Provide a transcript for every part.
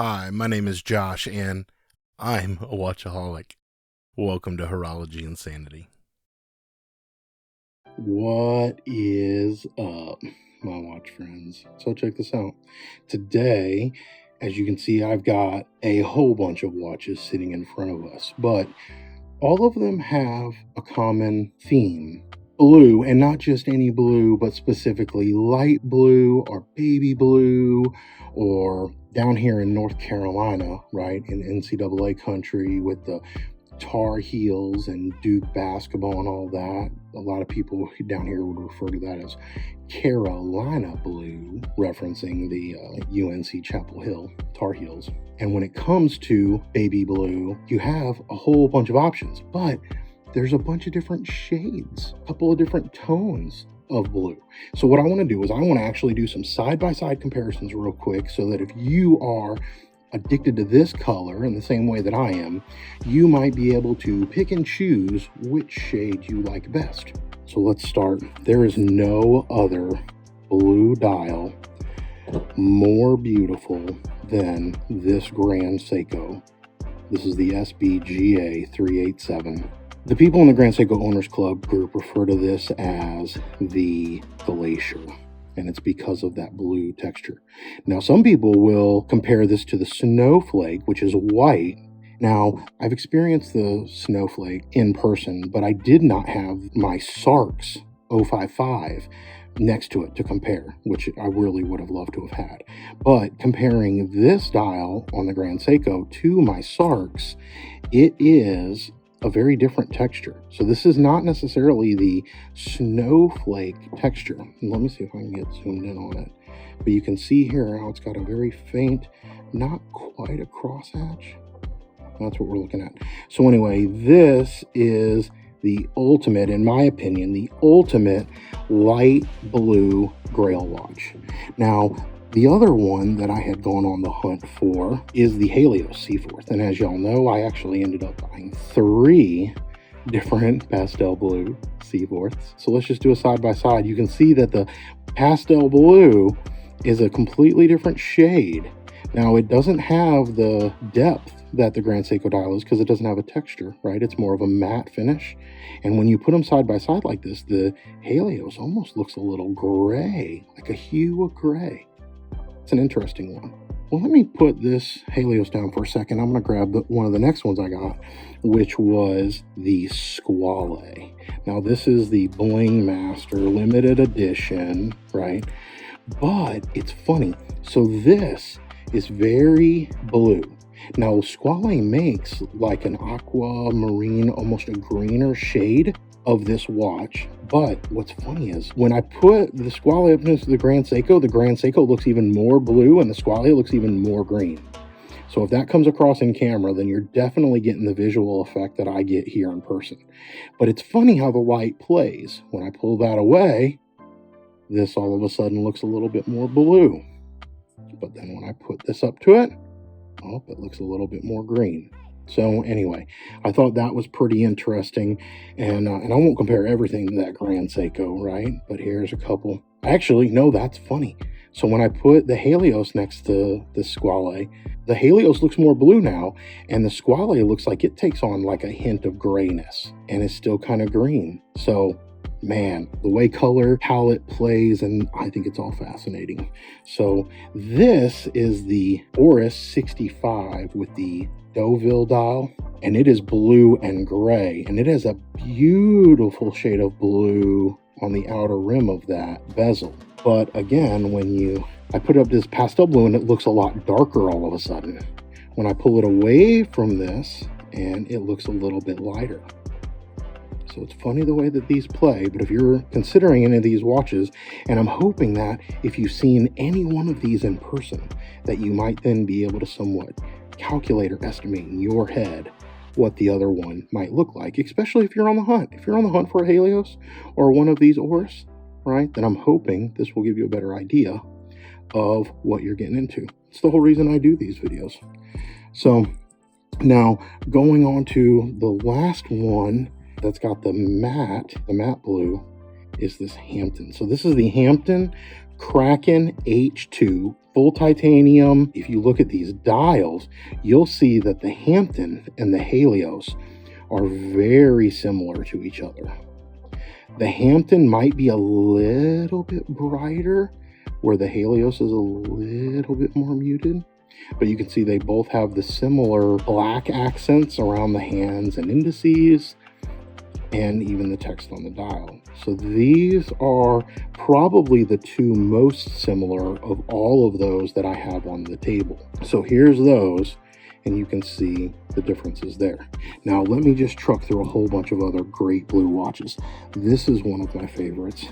Hi, my name is Josh, and I'm a watchaholic. Welcome to Horology Insanity. What is up, my watch friends? So check this out. Today, as you can see, I've got a whole bunch of watches sitting in front of us, but all of them have a common theme. Blue, and not just any blue, but specifically light blue or baby blue, or down here in North Carolina, right, in NCAA country with the Tar Heels and Duke basketball and all that. A lot of people down here would refer to that as Carolina blue, referencing the UNC Chapel Hill Tar Heels. And when it comes to baby blue, you have a whole bunch of options, but there's a bunch of different shades, a couple of different tones of blue. So what I want to do is I want to actually do some side-by-side comparisons real quick so that if you are addicted to this color in the same way that I am, you might be able to pick and choose which shade you like best. So let's start. There is no other blue dial more beautiful than this Grand Seiko. This is the SBGA 387. The people in the Grand Seiko Owners Club group refer to this as the Glacier, and it's because of that blue texture. Now, some people will compare this to the Snowflake, which is white. Now, I've experienced the Snowflake in person, but I did not have my Sarks 055 next to it to compare, which I really would have loved to have had. But comparing this dial on the Grand Seiko to my Sarks, it is a very different texture. So this is not necessarily the Snowflake texture. Let me see if I can get zoomed in on it. But you can see here how it's got a very faint, not quite a crosshatch. That's what we're looking at. So anyway, this is the ultimate, in my opinion, the ultimate light blue Grail watch. Now, the other one that I had gone on the hunt for is the Halios Seaforth. And as y'all know, I actually ended up buying 3 different pastel blue Seaforths. So let's just do a side-by-side. You can see that the pastel blue is a completely different shade. Now, it doesn't have the depth that the Grand Seiko dial is because it doesn't have a texture, right? It's more of a matte finish. And when you put them side by side like this, the Halios almost looks a little gray, like a hue of gray. It's an interesting one. Well, let me put this Halios down for a second. I'm going to grab one of the next ones I got, which was the Squale. Now, this is the Bling Master limited edition, right? But it's funny. So this is very blue. Now, Squale makes like an aquamarine, almost a greener shade of this watch. But what's funny is when I put the Squale up into the Grand Seiko looks even more blue and the Squale looks even more green. So if that comes across in camera, then you're definitely getting the visual effect that I get here in person. But it's funny how the light plays. When I pull that away, this all of a sudden looks a little bit more blue. But then when I put this up to it, oh, it looks a little bit more green. So anyway, I thought that was pretty interesting, and I won't compare everything to that Grand Seiko, right? But here's a couple. Actually, no, that's funny. So when I put the Halios next to the Squale, the Halios looks more blue now, and the Squale looks like it takes on like a hint of grayness, and it's still kind of green. So man, the way color palette plays, and I think it's all fascinating. So this is the Oris 65 with the Deauville dial, and it is blue and gray, and it has a beautiful shade of blue on the outer rim of that bezel. But again, when I put up this pastel blue and it looks a lot darker all of a sudden. When I pull it away from this, and it looks a little bit lighter. So it's funny the way that these play, but if you're considering any of these watches, and I'm hoping that if you've seen any one of these in person, that you might then be able to somewhat calculate or estimate in your head what the other one might look like, especially if you're on the hunt. If you're on the hunt for a Halios or one of these Oris, right, then I'm hoping this will give you a better idea of what you're getting into. It's the whole reason I do these videos. So now going on to the last one that's got the matte blue is this Hamtun. So this is the Hamtun Kraken H2 full titanium. If you look at these dials, you'll see that the Hamtun and the Halios are very similar to each other. The Hamtun might be a little bit brighter, where the Halios is a little bit more muted. But you can see they both have the similar black accents around the hands and indices, and even the text on the dial. So these are probably the two most similar of all of those that I have on the table. So here's those, and you can see the differences there. Now let me just truck through a whole bunch of other great blue watches. This is one of my favorites.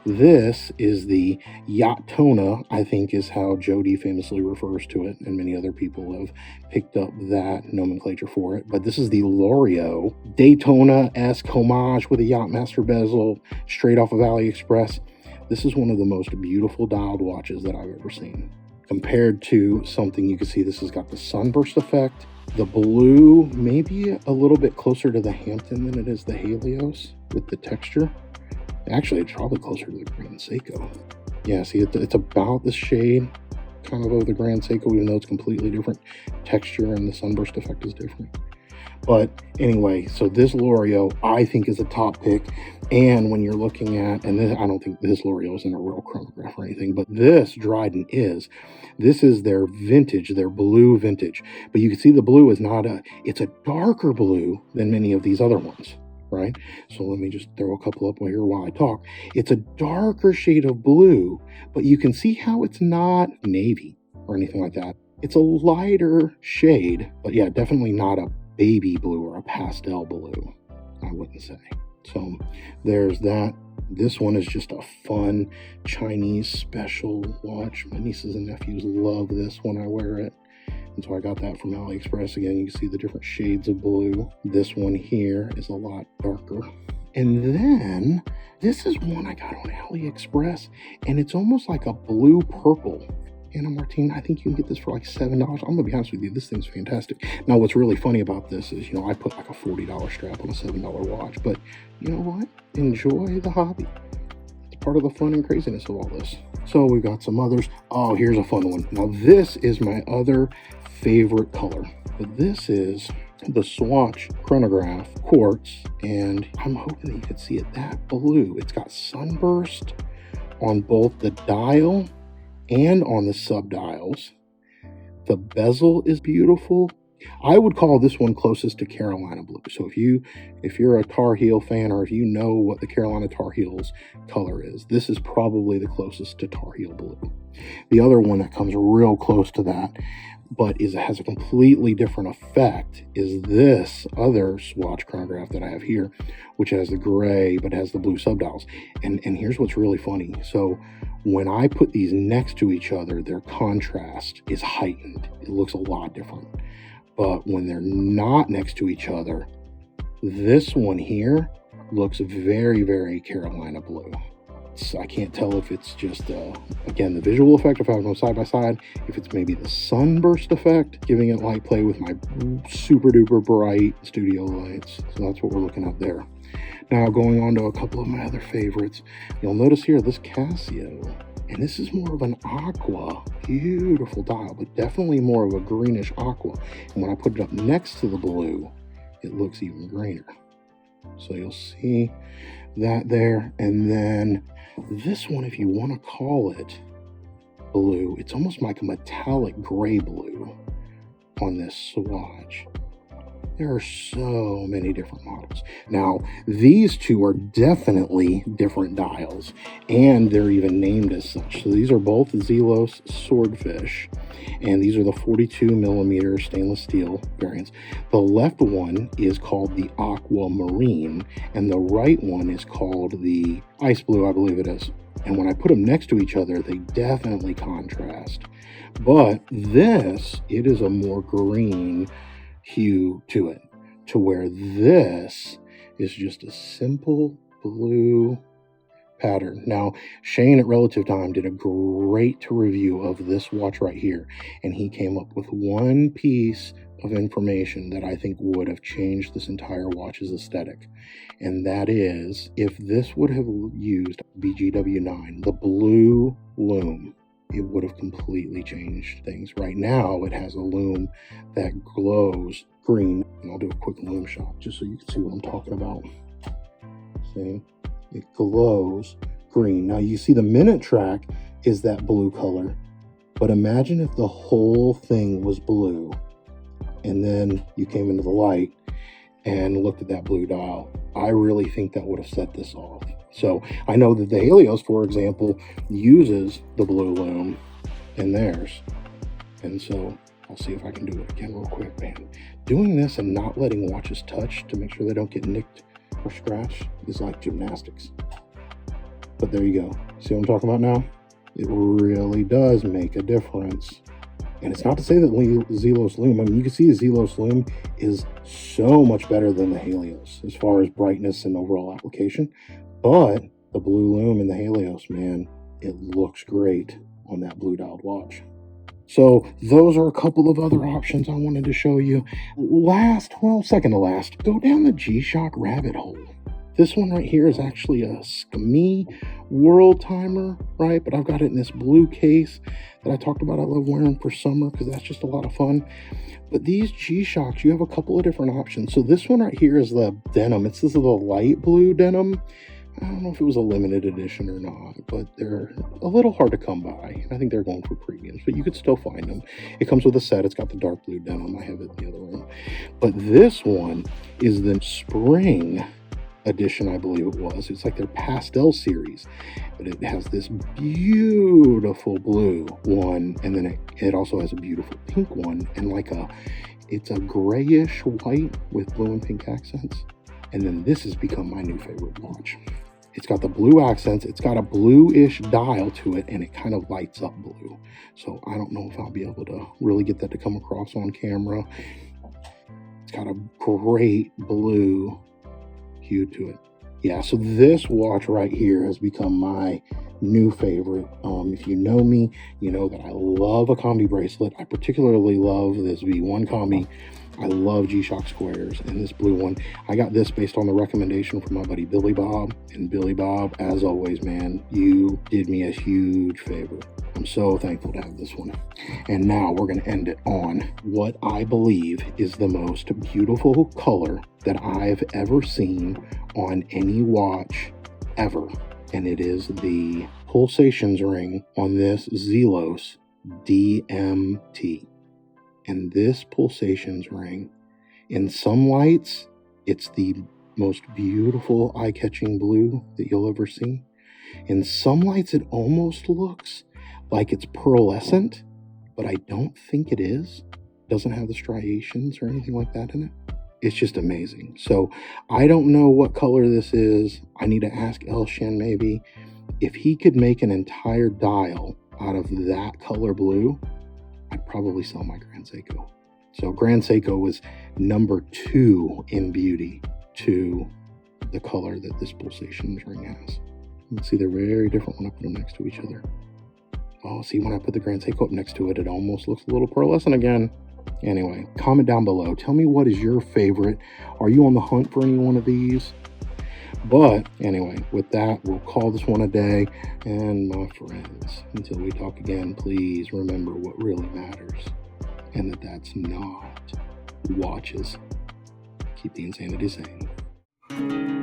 This is the Yachtona, I think is how Jody famously refers to it, and many other people have picked up that nomenclature for it. But this is the Loreo Daytona-esque homage with a Yachtmaster bezel, straight off of AliExpress. This is one of the most beautiful dialed watches that I've ever seen. Compared to something, you can see this has got the sunburst effect. The blue maybe a little bit closer to the Hamtun than it is the Halios with the texture. Actually, it's probably closer to the Grand Seiko. Yeah, see, it's about the shade kind of the Grand Seiko, even though it's completely different texture and the sunburst effect is different. But anyway, so this Loreo, I think, is a top pick. And when you're looking at, and this, I don't think this Loreo isn't a real chronograph or anything, but this Dryden is. This is their vintage, their blue vintage. But you can see the blue is not it's a darker blue than many of these other ones. Right? So let me just throw a couple up here while I talk. It's a darker shade of blue, but you can see how it's not navy or anything like that. It's a lighter shade, but yeah, definitely not a baby blue or a pastel blue, I wouldn't say. So there's that. This one is just a fun Chinese special watch. My nieces and nephews love this when I wear it. And so I got that from AliExpress. Again, you can see the different shades of blue. This one here is a lot darker. And then this is one I got on AliExpress, and it's almost like a blue purple. Anna Martin, I think you can get this for like $7. I'm gonna be honest with you, this thing's fantastic. Now, what's really funny about this is, I put like a $40 strap on a $7 watch, but you know what? Enjoy the hobby. It's part of the fun and craziness of all this. So we've got some others. Oh, here's a fun one. Now, this is my other favorite color, but this is the Swatch Chronograph quartz, and I'm hoping that you can see it, that blue. It's got sunburst on both the dial and on the sub dials. The bezel is beautiful. I would call this one closest to Carolina blue. So if you're a Tar Heel fan, or if you know what the Carolina Tar Heels color is, this is probably the closest to Tar Heel blue. The other one that comes real close to that, but has a completely different effect, is this other Swatch chronograph that I have here, which has the gray but has the blue subdials. And here's what's really funny. So when I put these next to each other, their contrast is heightened. It looks a lot different. But when they're not next to each other, this one here looks very, very Carolina blue. I can't tell if it's just, again, the visual effect of having them side by side, if it's maybe the sunburst effect, giving it light play with my super duper bright studio lights. So that's what we're looking at there. Now, going on to a couple of my other favorites, you'll notice here this Casio, and this is more of an aqua, beautiful dial, but definitely more of a greenish aqua. And when I put it up next to the blue, it looks even greener. So you'll see that there. And then this one, if you want to call it blue, it's almost like a metallic gray blue on this Swatch. There are so many different models. Now, these two are definitely different dials, and they're even named as such. So these are both Zelos Swordfish, and these are the 42mm stainless steel variants. The left one is called the Aquamarine, and the right one is called the Ice Blue, I believe it is. And when I put them next to each other, they definitely contrast. But this, it is a more green hue to it, to where this is just a simple blue pattern. Now, Shane at Relative Time did a great review of this watch right here, and he came up with one piece of information that I think would have changed this entire watch's aesthetic. And that is, if this would have used BGW9, the blue lume, it would have completely changed things. Right now, it has a lume that glows green. And I'll do a quick lume shot just so you can see what I'm talking about. See? It glows green. Now you see the minute track is that blue color, but imagine if the whole thing was blue and then you came into the light and looked at that blue dial. I really think that would have set this off. So I know that the Halios, for example, uses the blue lume in theirs. And so I'll see if I can do it again real quick, man. Doing this and not letting watches touch to make sure they don't get nicked or scratched is like gymnastics. But there you go. See what I'm talking about now? It really does make a difference. And it's not to say that Zelos lume, I mean, you can see the Zelos lume is so much better than the Halios as far as brightness and overall application. But the blue lume and the Halios, man, it looks great on that blue dialed watch. So those are a couple of other options I wanted to show you. Second to last, go down the GShock rabbit hole. This one right here is actually a Skmei world timer, right? But I've got it in this blue case that I talked about I love wearing for summer because that's just a lot of fun. But these GShocks, you have a couple of different options. So this one right here is the denim. This is the light blue denim. I don't know if it was a limited edition or not, but they're a little hard to come by. I think they're going for premiums, but you could still find them. It comes with a set. It's got the dark blue denim. I have it in the other room. But this one is the spring edition, I believe it was. It's like their Pastel series, but it has this beautiful blue one, and then it also has a beautiful pink one, and it's a grayish white with blue and pink accents. And then this has become my new favorite watch. It's got the blue accents, it's got a bluish dial to it, and it kind of lights up blue. So I don't know if I'll be able to really get that to come across on camera. It's got a great blue hue to it. Yeah, so this watch right here has become my new favorite. If you know me, you know that I love a combi bracelet. I particularly love this V1 combi. I love GShock squares, and this blue one, I got this based on the recommendation from my buddy Billy Bob. And Billy Bob, as always, man, you did me a huge favor. I'm so thankful to have this one. And now we're going to end it on what I believe is the most beautiful color that I've ever seen on any watch ever. And it is the pulsations ring on this Zelos DMT. And this pulsations ring, in some lights, it's the most beautiful eye-catching blue that you'll ever see. In some lights, it almost looks like it's pearlescent, but I don't think it is. It doesn't have the striations or anything like that in it. It's just amazing. So I don't know what color this is. I need to ask Elshan maybe. If he could make an entire dial out of that color blue, I'd probably sell my Grand Seiko. So Grand Seiko was number 2 in beauty to the color that this pulsations ring has. You can see they're very different when I put them next to each other. Oh, see, when I put the Grand Seiko up next to it, it almost looks a little pearlescent again. Anyway, comment down below. Tell me what is your favorite. Are you on the hunt for any one of these? But anyway, with that, we'll call this one a day. And my friends, until we talk again, please remember what really matters. And that's not watches. Keep the insanity sane.